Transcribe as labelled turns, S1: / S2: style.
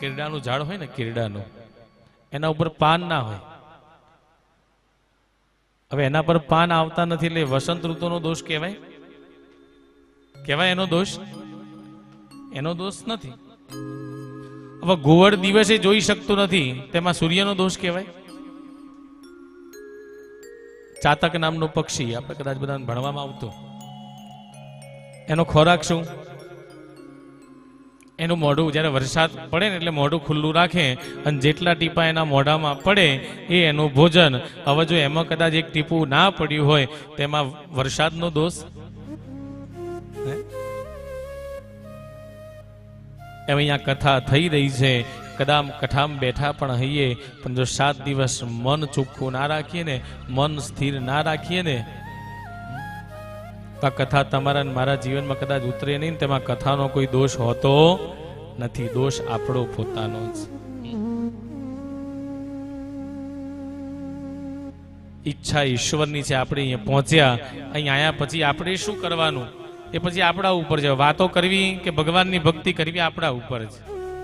S1: કેરડાનું ઝાડ હોય ને, કેરડાનું, એના ઉપર પાન ના હોય. હવે એના પર પાન આવતા નથી એટલે વસંત ઋતુનો દોષ કહેવાય? કહેવાય એનો દોષ? એનો દોષ નથી. હવે ઘુવડ દિવસે જોઈ શકતું નથી, તેમાં સૂર્યનો દોષ કહેવાય? ચાતક નામનું પક્ષી, આપણે કદાચ બધાને ભણવામાં આવતું, એનો ખોરાક શું? એનું મોઢું, જ્યારે વરસાદ પડે ને એટલે મોઢું ખુલ્લું રાખે અને જેટલા ટીપા એના મોઢામાં પડે એ એનું ભોજન. હવે જો એમાં કદાચ એક ટીપું ના પડ્યું હોય તેમાં વરસાદનો દોષ? એમ અહીંયા કથા થઈ રહી છે, કદામ કથામ બેઠા પણ હૈયે, પણ જો 7 દિવસ મન ચોખ્ખું ના રાખીએ ને, મન સ્થિર ના રાખીએ ને, તો આ કથા તમારા મારા જીવનમાં કદાચ ઉતરે નહીં. તેમાં કથાનો કોઈ દોષ હોતો નથી, દોષ આપણો પોતાનો જ. ઈચ્છા ઈશ્વરની છે. આપણે અહીંયા પહોંચ્યા, અહીંયા આયા પછી આપણે શું કરવાનું એ પછી આપણા ઉપર છે. વાતો કરવી કે ભગવાનની ભક્તિ કરવી આપણા ઉપર છે.